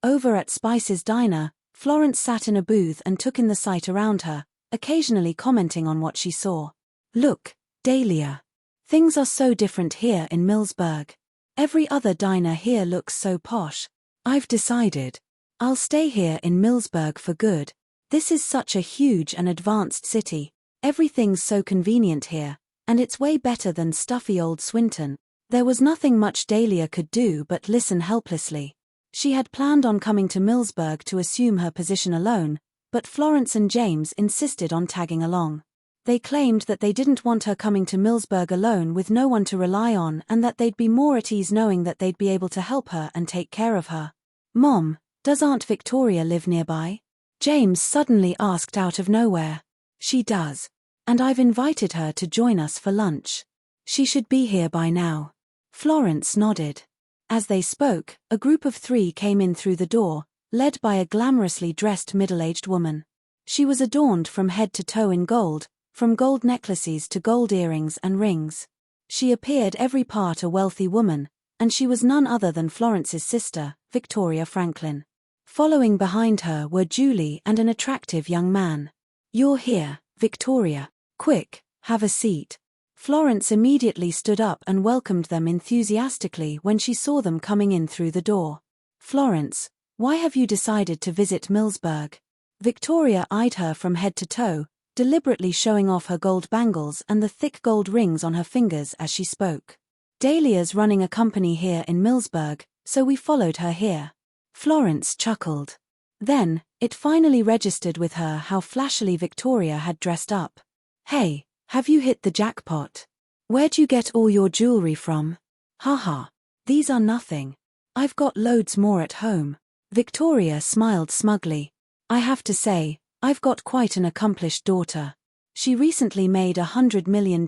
Over at Spice's diner, Florence sat in a booth and took in the sight around her, occasionally commenting on what she saw. Look, Dahlia. Things are so different here in Millsburg. Every other diner here looks so posh. I've decided. I'll stay here in Millsburg for good. This is such a huge and advanced city. Everything's so convenient here, and it's way better than stuffy old Swinton. There was nothing much Dahlia could do but listen helplessly. She had planned on coming to Millsburg to assume her position alone, but Florence and James insisted on tagging along. They claimed that they didn't want her coming to Millsburg alone with no one to rely on and that they'd be more at ease knowing that they'd be able to help her and take care of her. Mom, does Aunt Victoria live nearby? James suddenly asked out of nowhere. She does. And I've invited her to join us for lunch. She should be here by now. Florence nodded. As they spoke, a group of 3 came in through the door, led by a glamorously dressed middle-aged woman. She was adorned from head to toe in gold, from gold necklaces to gold earrings and rings. She appeared every part a wealthy woman, and she was none other than Florence's sister, Victoria Franklin. Following behind her were Julie and an attractive young man. You're here, Victoria. Quick, have a seat. Florence immediately stood up and welcomed them enthusiastically when she saw them coming in through the door. Florence, why have you decided to visit Millsburg? Victoria eyed her from head to toe, deliberately showing off her gold bangles and the thick gold rings on her fingers as she spoke. Dahlia's running a company here in Millsburg, so we followed her here. Florence chuckled. Then, it finally registered with her how flashily Victoria had dressed up. Hey, have you hit the jackpot? Where'd you get all your jewelry from? Haha, these are nothing. I've got loads more at home. Victoria smiled smugly. I have to say, I've got quite an accomplished daughter. She recently made $100 million,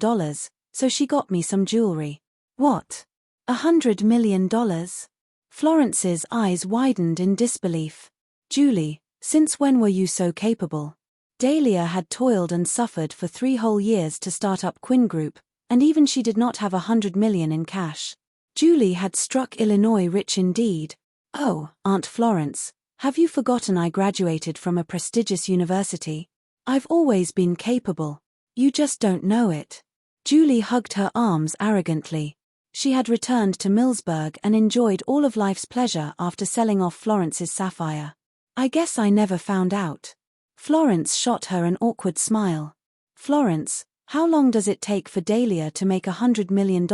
so she got me some jewelry. What? $100 million? Florence's eyes widened in disbelief. Julie, since when were you so capable? Dahlia had toiled and suffered for 3 whole years to start up Quinn Group, and even she did not have $100 million in cash. Julie had struck Illinois rich indeed. Oh, Aunt Florence, have you forgotten I graduated from a prestigious university? I've always been capable. You just don't know it. Julie hugged her arms arrogantly. She had returned to Millsburg and enjoyed all of life's pleasure after selling off Florence's sapphire. I guess I never found out. Florence shot her an awkward smile. Florence, how long does it take for Dahlia to make $100 million?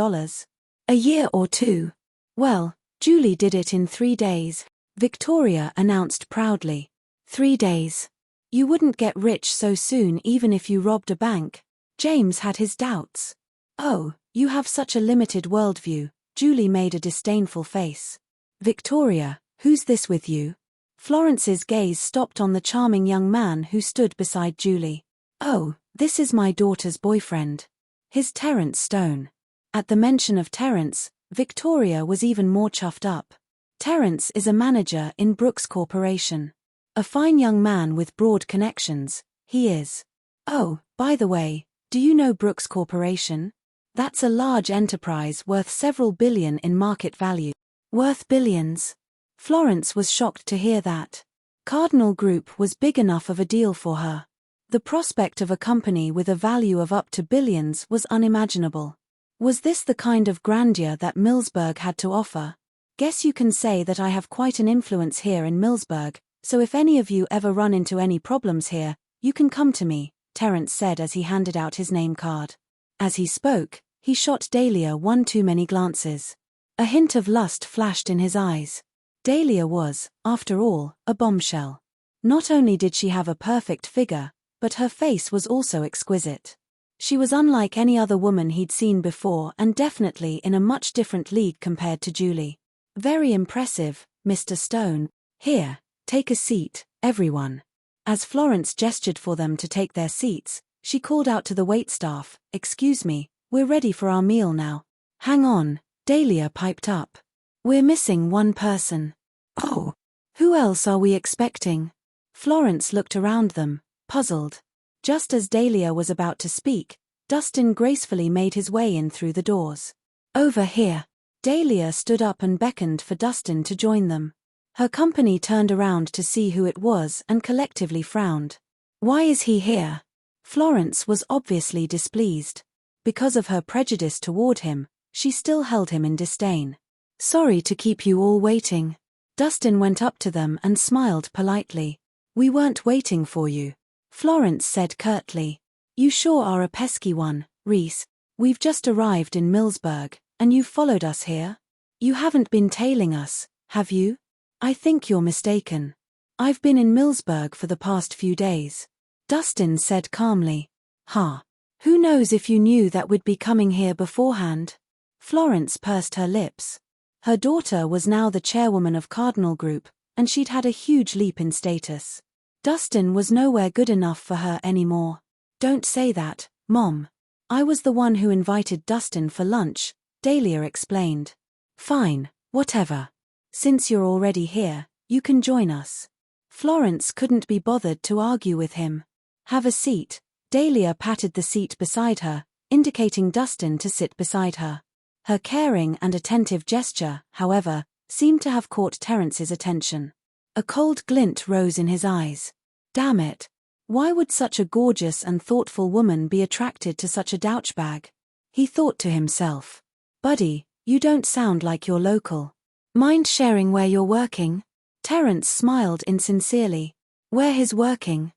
A year or 2. Well, Julie did it in 3 days, Victoria announced proudly. 3 days. You wouldn't get rich so soon even if you robbed a bank. James had his doubts. Oh, you have such a limited worldview, Julie made a disdainful face. Victoria, who's this with you? Florence's gaze stopped on the charming young man who stood beside Julie. Oh, this is my daughter's boyfriend. He's Terence Stone. At the mention of Terence, Victoria was even more chuffed up. Terence is a manager in Brooks Corporation. A fine young man with broad connections, he is. Oh, by the way, do you know Brooks Corporation? That's a large enterprise worth several billion in market value. Worth billions? Florence was shocked to hear that. Cardinal Group was big enough of a deal for her. The prospect of a company with a value of up to billions was unimaginable. Was this the kind of grandeur that Millsburg had to offer? Guess you can say that I have quite an influence here in Millsburg, so if any of you ever run into any problems here, you can come to me, Terence said as he handed out his name card. As he spoke, he shot Dahlia one too many glances. A hint of lust flashed in his eyes. Dahlia was, after all, a bombshell. Not only did she have a perfect figure, but her face was also exquisite. She was unlike any other woman he'd seen before and definitely in a much different league compared to Julie. Very impressive, Mr. Stone. Here, take a seat, everyone. As Florence gestured for them to take their seats, she called out to the waitstaff, "Excuse me, we're ready for our meal now." "Hang on," Dahlia piped up. "We're missing one person." "Oh, who else are we expecting?" Florence looked around them, puzzled. Just as Dahlia was about to speak, Dustin gracefully made his way in through the doors. "Over here." Dahlia stood up and beckoned for Dustin to join them. Her company turned around to see who it was and collectively frowned. Why is he here? Florence was obviously displeased. Because of her prejudice toward him, she still held him in disdain. Sorry to keep you all waiting. Dustin went up to them and smiled politely. We weren't waiting for you. Florence said curtly. You sure are a pesky one, Rhys. We've just arrived in Millsburg, and you've followed us here? You haven't been tailing us, have you? I think you're mistaken. I've been in Millsburg for the past few days. Dustin said calmly. Who knows if you knew that we'd be coming here beforehand? Florence pursed her lips. Her daughter was now the chairwoman of Cardinal Group, and she'd had a huge leap in status. Dustin was nowhere good enough for her anymore. Don't say that, Mom. I was the one who invited Dustin for lunch, Dahlia explained. Fine, whatever. Since you're already here, you can join us. Florence couldn't be bothered to argue with him. Have a seat. Dahlia patted the seat beside her, indicating Dustin to sit beside her. Her caring and attentive gesture, however, seemed to have caught Terrence's attention. A cold glint rose in his eyes. Damn it. Why would such a gorgeous and thoughtful woman be attracted to such a douchebag? He thought to himself. Buddy, you don't sound like you're local. Mind sharing where you're working? Terrence smiled insincerely. Where he's working?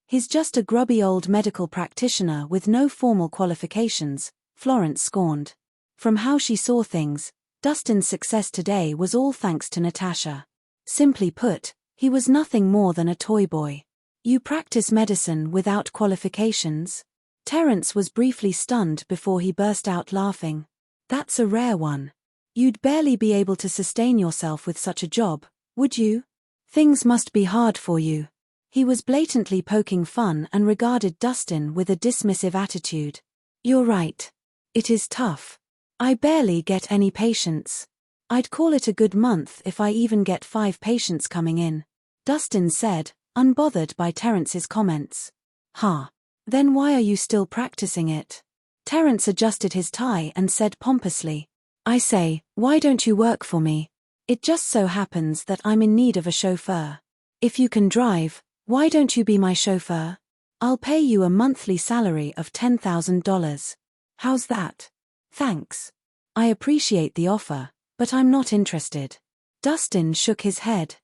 He's just a grubby old medical practitioner with no formal qualifications, Florence scorned. From how she saw things, Dustin's success today was all thanks to Natasha. Simply put, he was nothing more than a toy boy. You practice medicine without qualifications? Terrence was briefly stunned before he burst out laughing. That's a rare one. You'd barely be able to sustain yourself with such a job, would you? Things must be hard for you. He was blatantly poking fun and regarded Dustin with a dismissive attitude. You're right. It is tough. I barely get any patients. I'd call it a good month if I even get 5 patients coming in, Dustin said, unbothered by Terrence's comments. Then why are you still practicing it? Terrence adjusted his tie and said pompously. I say, why don't you work for me? It just so happens that I'm in need of a chauffeur. If you can drive, why don't you be my chauffeur? I'll pay you a monthly salary of $10,000. How's that? Thanks. I appreciate the offer, but I'm not interested. Dustin shook his head.